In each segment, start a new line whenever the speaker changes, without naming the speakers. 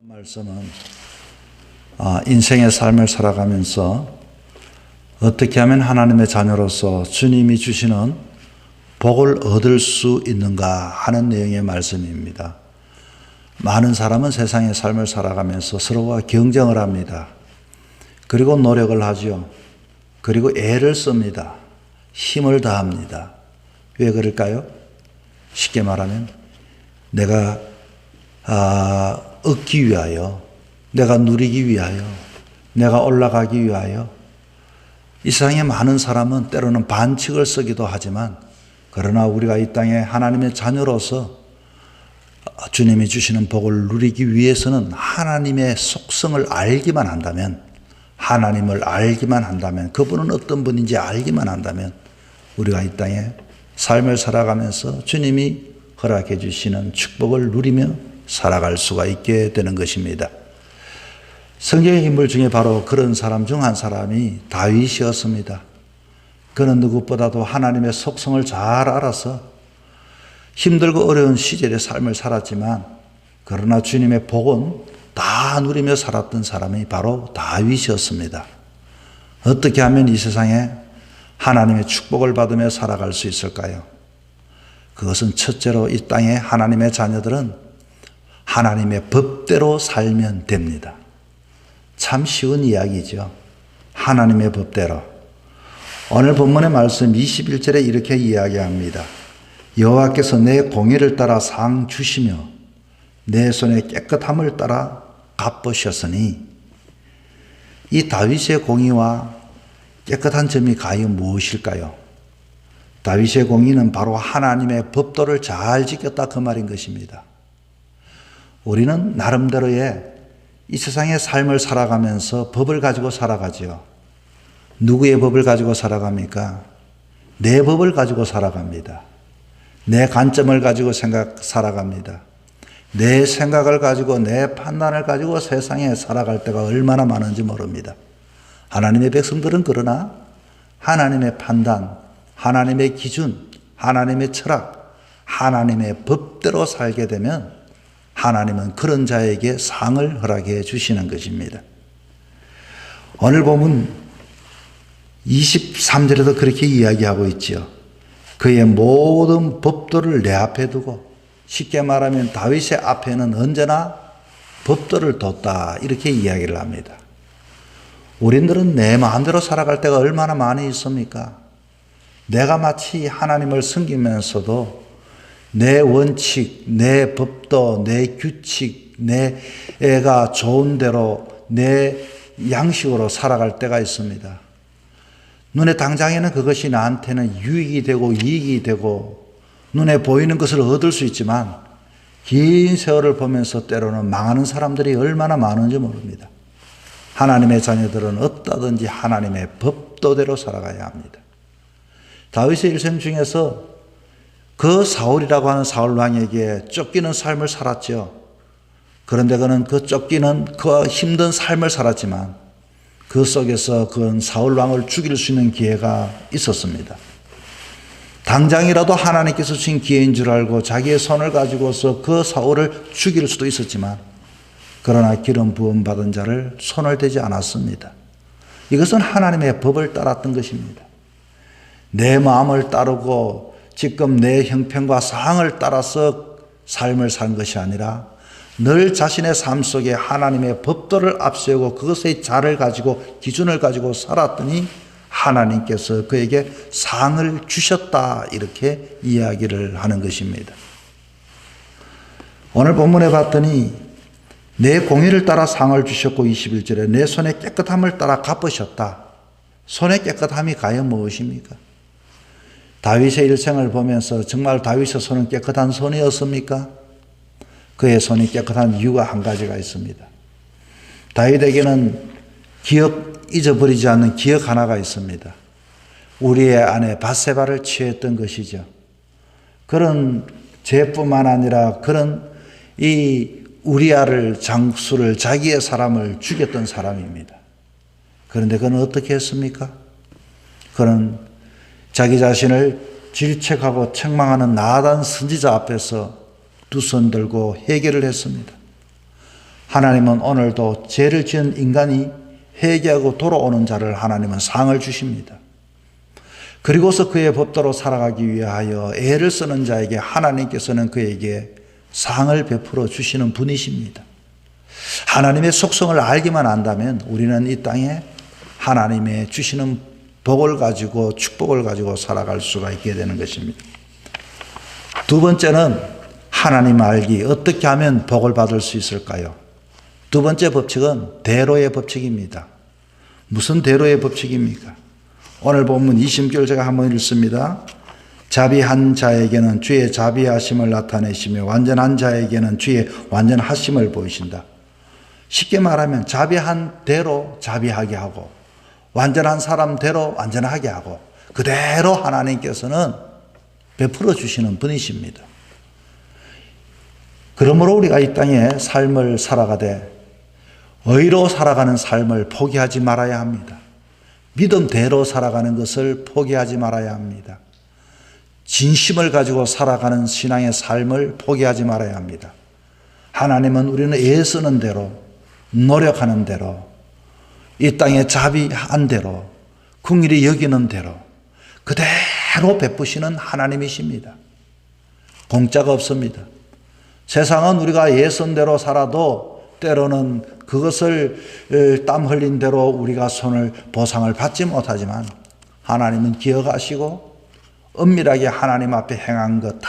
말씀은 인생의 삶을 살아가면서 어떻게 하면 하나님의 자녀로서 주님이 주시는 복을 얻을 수 있는가 하는 내용의 말씀입니다. 많은 사람은 세상의 삶을 살아가면서 서로와 경쟁을 합니다. 그리고 노력을 하죠. 그리고 애를 씁니다. 힘을 다합니다. 왜 그럴까요? 쉽게 말하면 내가 얻기 위하여, 내가 누리기 위하여, 내가 올라가기 위하여. 이 세상에 많은 사람은 때로는 반칙을 쓰기도 하지만, 그러나 우리가 이 땅에 하나님의 자녀로서 주님이 주시는 복을 누리기 위해서는 하나님의 속성을 알기만 한다면, 하나님을 알기만 한다면, 그분은 어떤 분인지 알기만 한다면 우리가 이 땅에 삶을 살아가면서 주님이 허락해 주시는 축복을 누리며 살아갈 수가 있게 되는 것입니다. 성경의 인물 중에 바로 그런 사람 중 한 사람이 다윗이었습니다. 그는 누구보다도 하나님의 속성을 잘 알아서 힘들고 어려운 시절의 삶을 살았지만, 그러나 주님의 복은 다 누리며 살았던 사람이 바로 다윗이었습니다. 어떻게 하면 이 세상에 하나님의 축복을 받으며 살아갈 수 있을까요? 그것은 첫째로 이 땅에 하나님의 자녀들은 하나님의 법대로 살면 됩니다. 참 쉬운 이야기죠. 하나님의 법대로. 오늘 본문의 말씀 21절에 이렇게 이야기합니다. 여호와께서 내 공의를 따라 상 주시며 내 손의 깨끗함을 따라 갚으셨으니, 이 다윗의 공의와 깨끗한 점이 과연 무엇일까요? 다윗의 공의는 바로 하나님의 법도를 잘 지켰다 그 말인 것입니다. 우리는 나름대로의 이 세상의 삶을 살아가면서 법을 가지고 살아가죠. 누구의 법을 가지고 살아갑니까? 내 법을 가지고 살아갑니다. 내 관점을 가지고 살아갑니다. 내 생각을 가지고, 내 판단을 가지고 세상에 살아갈 때가 얼마나 많은지 모릅니다. 하나님의 백성들은 그러나 하나님의 판단, 하나님의 기준, 하나님의 철학, 하나님의 법대로 살게 되면 하나님은 그런 자에게 상을 허락해 주시는 것입니다. 오늘 보면 23절에도 그렇게 이야기하고 있죠. 그의 모든 법도를 내 앞에 두고, 쉽게 말하면 다윗의 앞에는 언제나 법도를 뒀다, 이렇게 이야기를 합니다. 우리들은 내 마음대로 살아갈 때가 얼마나 많이 있습니까? 내가 마치 하나님을 섬기면서도 내 원칙, 내 법도, 내 규칙, 내가 좋은 대로 내 양식으로 살아갈 때가 있습니다. 눈에 당장에는 그것이 나한테는 유익이 되고 이익이 되고 눈에 보이는 것을 얻을 수 있지만, 긴 세월을 보면서 때로는 망하는 사람들이 얼마나 많은지 모릅니다. 하나님의 자녀들은 어떠든지 하나님의 법도대로 살아가야 합니다. 다윗의 일생 중에서 그 사울이라고 하는 사울왕에게 쫓기는 삶을 살았죠. 그런데 그는 그 쫓기는 그 힘든 삶을 살았지만 그 속에서 그는 사울왕을 죽일 수 있는 기회가 있었습니다. 당장이라도 하나님께서 주신 기회인 줄 알고 자기의 손을 가지고서 그 사울을 죽일 수도 있었지만, 그러나 기름 부음 받은 자를 손을 대지 않았습니다. 이것은 하나님의 법을 따랐던 것입니다. 내 마음을 따르고 지금 내 형편과 상황을 따라서 삶을 산 것이 아니라 늘 자신의 삶 속에 하나님의 법도를 앞세우고 그것의 자를 가지고, 기준을 가지고 살았더니 하나님께서 그에게 상을 주셨다, 이렇게 이야기를 하는 것입니다. 오늘 본문에 봤더니 내 공의를 따라 상을 주셨고, 21절에 내 손의 깨끗함을 따라 갚으셨다. 손의 깨끗함이 과연 무엇입니까? 다윗의 일생을 보면서 정말 다윗의 손은 깨끗한 손이었습니까? 그의 손이 깨끗한 이유가 한 가지가 있습니다. 다윗에게는 잊어버리지 않는 기억 하나가 있습니다. 우리의 아내 밧세바를 취했던 것이죠. 그런 죄뿐만 아니라 그런 이 우리아를, 장수를, 자기의 사람을 죽였던 사람입니다. 그런데 그는 어떻게 했습니까? 그는 자기 자신을 질책하고 책망하는 나단 선지자 앞에서 두 손 들고 회개를 했습니다. 하나님은 오늘도 죄를 지은 인간이 회개하고 돌아오는 자를 하나님은 상을 주십니다. 그리고서 그의 법도로 살아가기 위하여 애를 쓰는 자에게 하나님께서는 그에게 상을 베풀어 주시는 분이십니다. 하나님의 속성을 알기만 한다면 우리는 이 땅에 하나님의 주시는 복을 가지고 축복을 가지고 살아갈 수가 있게 되는 것입니다. 두 번째는 하나님 알기, 어떻게 하면 복을 받을 수 있을까요? 두 번째 법칙은 대로의 법칙입니다. 무슨 대로의 법칙입니까? 오늘 본문 20절 제가 한번 읽습니다. 자비한 자에게는 주의 자비하심을 나타내시며 완전한 자에게는 주의 완전하심을 보이신다. 쉽게 말하면 자비한 대로 자비하게 하고 완전한 사람대로 완전하게 하고 그대로 하나님께서는 베풀어 주시는 분이십니다. 그러므로 우리가 이 땅에 삶을 살아가되 의로 살아가는 삶을 포기하지 말아야 합니다. 믿음대로 살아가는 것을 포기하지 말아야 합니다. 진심을 가지고 살아가는 신앙의 삶을 포기하지 말아야 합니다. 하나님은 우리는 애쓰는 대로, 노력하는 대로, 이 땅에 자비한 대로, 긍휼히 여기는 대로 그대로 베푸시는 하나님이십니다. 공짜가 없습니다. 세상은 우리가 애쓴 대로 살아도 때로는 그것을 땀 흘린 대로 우리가 보상을 받지 못하지만 하나님은 기억하시고 은밀하게 하나님 앞에 행한 것 다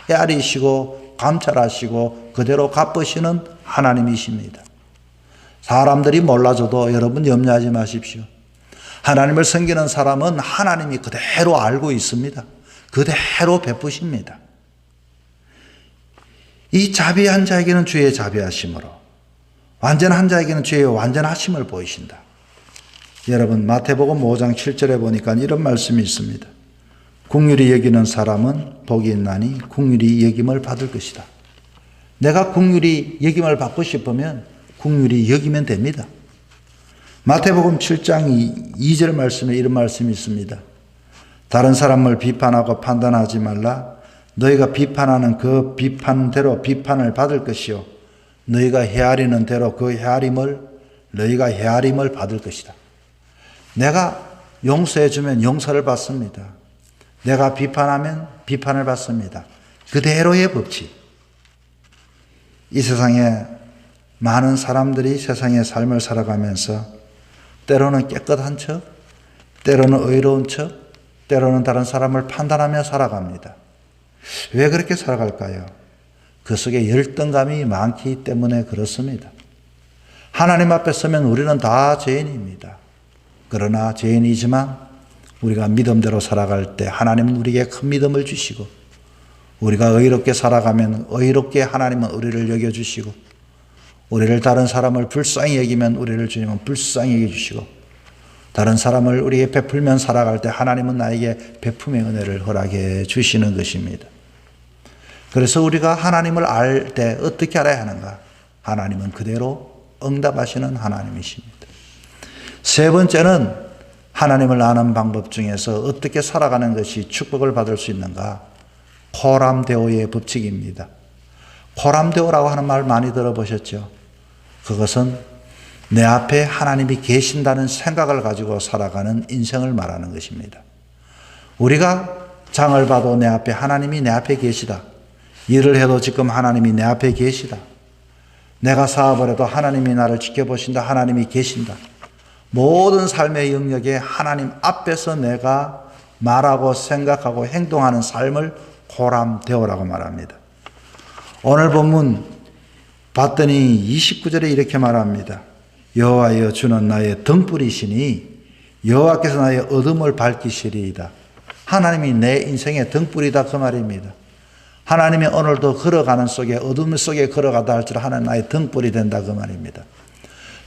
헤아리시고 감찰하시고 그대로 갚으시는 하나님이십니다. 사람들이 몰라줘도 여러분 염려하지 마십시오. 하나님을 섬기는 사람은 하나님이 그대로 알고 있습니다. 그대로 베푸십니다. 이 자비한 자에게는 주의 자비하심으로 완전한 자에게는 주의 완전하심을 보이신다. 여러분 마태복음 5장 7절에 보니까 이런 말씀이 있습니다. 긍휼히 여기는 사람은 복이 있나니 긍휼히 여김을 받을 것이다. 내가 긍휼히 여김을 받고 싶으면 긍휼히 여기면 됩니다. 마태복음 7장 2절 말씀에 이런 말씀이 있습니다. 다른 사람을 비판하고 판단하지 말라. 너희가 비판하는 그 비판대로 비판을 받을 것이요 너희가 헤아리는 대로 너희가 헤아림을 받을 것이다. 내가 용서해 주면 용서를 받습니다. 내가 비판하면 비판을 받습니다. 그대로의 법칙. 이 세상에 많은 사람들이 세상의 삶을 살아가면서 때로는 깨끗한 척, 때로는 의로운 척, 때로는 다른 사람을 판단하며 살아갑니다. 왜 그렇게 살아갈까요? 그 속에 열등감이 많기 때문에 그렇습니다. 하나님 앞에 서면 우리는 다 죄인입니다. 그러나 죄인이지만 우리가 믿음대로 살아갈 때 하나님은 우리에게 큰 믿음을 주시고 우리가 의롭게 살아가면 의롭게 하나님은 우리를 여겨주시고 우리를 다른 사람을 불쌍히 여기면 우리를 주님은 불쌍히 여겨주시고 다른 사람을 우리에게 베풀면 살아갈 때 하나님은 나에게 베품의 은혜를 허락해 주시는 것입니다. 그래서 우리가 하나님을 알 때 어떻게 알아야 하는가? 하나님은 그대로 응답하시는 하나님이십니다. 세 번째는 하나님을 아는 방법 중에서 어떻게 살아가는 것이 축복을 받을 수 있는가? 코람데오의 법칙입니다. 코람데오라고 하는 말 많이 들어보셨죠? 그것은 내 앞에 하나님이 계신다는 생각을 가지고 살아가는 인생을 말하는 것입니다. 우리가 장을 봐도 내 앞에 하나님이 내 앞에 계시다. 일을 해도 지금 하나님이 내 앞에 계시다. 내가 사업을 해도 하나님이 나를 지켜보신다. 하나님이 계신다. 모든 삶의 영역에 하나님 앞에서 내가 말하고 생각하고 행동하는 삶을 코람데오라고 말합니다. 오늘 본문 봤더니 29절에 이렇게 말합니다. 여호와여 주는 나의 등불이시니 여호와께서 나의 어둠을 밝히시리이다. 하나님이 내 인생의 등불이다 그 말입니다. 하나님이 오늘도 걸어가는 속에 어둠 속에 걸어가다 할지라도 하나님 나의 등불이 된다 그 말입니다.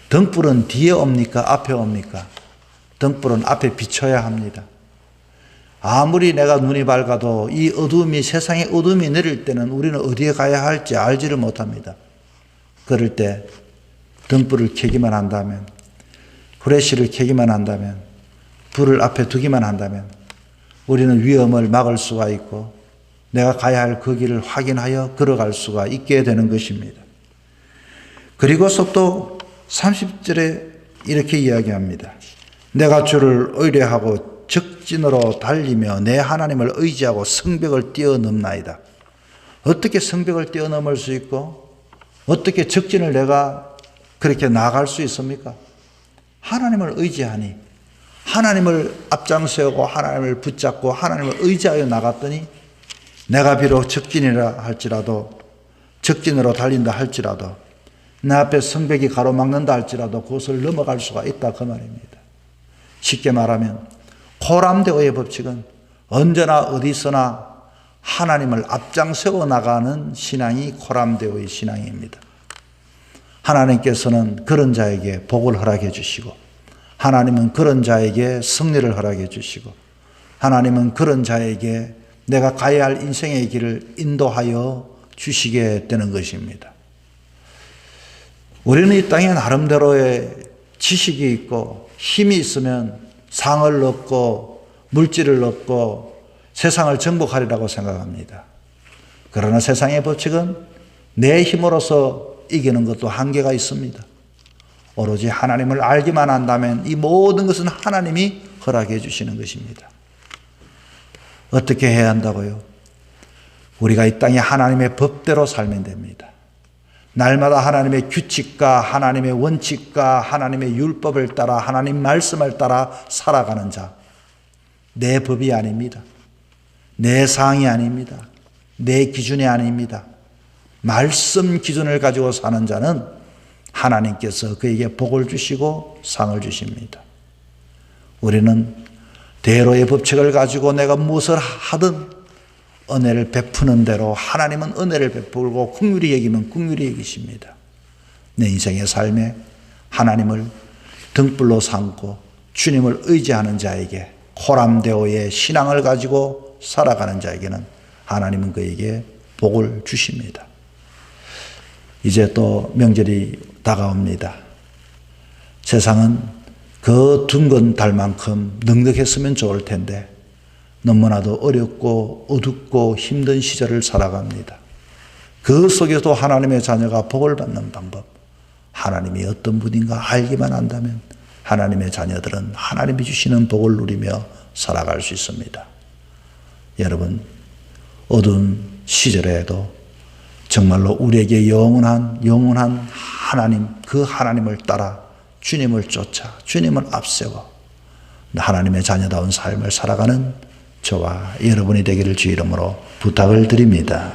등불은 뒤에 옵니까? 앞에 옵니까? 등불은 앞에 비춰야 합니다. 아무리 내가 눈이 밝아도 이 어둠이 세상에 어둠이 내릴 때는 우리는 어디에 가야 할지 알지를 못합니다. 그럴 때 등불을 켜기만 한다면 후레쉬를 켜기만 한다면 불을 앞에 두기만 한다면 우리는 위험을 막을 수가 있고 내가 가야 할 그 길을 확인하여 걸어갈 수가 있게 되는 것입니다. 그리고서 또 30절에 이렇게 이야기합니다. 내가 주를 의뢰하고 적진으로 달리며 내 하나님을 의지하고 성벽을 뛰어넘나이다. 어떻게 성벽을 뛰어넘을 수 있고 어떻게 적진을 내가 그렇게 나갈 수 있습니까? 하나님을 의지하니, 하나님을 앞장세우고 하나님을 붙잡고 하나님을 의지하여 나갔더니 내가 비록 적진이라 할지라도, 적진으로 달린다 할지라도, 내 앞에 성벽이 가로막는다 할지라도 그것을 넘어갈 수가 있다, 그 말입니다. 쉽게 말하면 코람데오의 법칙은 언제나 어디서나 하나님을 앞장세워 나가는 신앙이 코람데오의 신앙입니다. 하나님께서는 그런 자에게 복을 허락해 주시고, 하나님은 그런 자에게 승리를 허락해 주시고, 하나님은 그런 자에게 내가 가야 할 인생의 길을 인도하여 주시게 되는 것입니다. 우리는 이 땅에 나름대로의 지식이 있고 힘이 있으면 상을 얻고 물질을 얻고 세상을 정복하리라고 생각합니다. 그러나 세상의 법칙은 내 힘으로서 이기는 것도 한계가 있습니다. 오로지 하나님을 알기만 한다면 이 모든 것은 하나님이 허락해 주시는 것입니다. 어떻게 해야 한다고요? 우리가 이 땅에 하나님의 법대로 살면 됩니다. 날마다 하나님의 규칙과 하나님의 원칙과 하나님의 율법을 따라 하나님 말씀을 따라 살아가는 자, 내 법이 아닙니다. 내 상이 아닙니다. 내 기준이 아닙니다. 말씀 기준을 가지고 사는 자는 하나님께서 그에게 복을 주시고 상을 주십니다. 우리는 대로의 법칙을 가지고 내가 무엇을 하든 은혜를 베푸는 대로 하나님은 은혜를 베풀고 긍휼히 여기면 긍휼히 여기십니다. 내 인생의 삶에 하나님을 등불로 삼고 주님을 의지하는 자에게, 코람데오의 신앙을 가지고 살아가는 자에게는 하나님은 그에게 복을 주십니다. 이제 또 명절이 다가옵니다. 세상은 그 둥근 달만큼 넉넉했으면 좋을 텐데 너무나도 어렵고 어둡고 힘든 시절을 살아갑니다. 그 속에서도 하나님의 자녀가 복을 받는 방법, 하나님이 어떤 분인가 알기만 한다면 하나님의 자녀들은 하나님이 주시는 복을 누리며 살아갈 수 있습니다. 여러분, 어두운 시절에도 정말로 우리에게 영원한 하나님, 그 하나님을 따라 주님을 쫓아 주님을 앞세워 하나님의 자녀다운 삶을 살아가는 저와 여러분이 되기를 주 이름으로 부탁을 드립니다.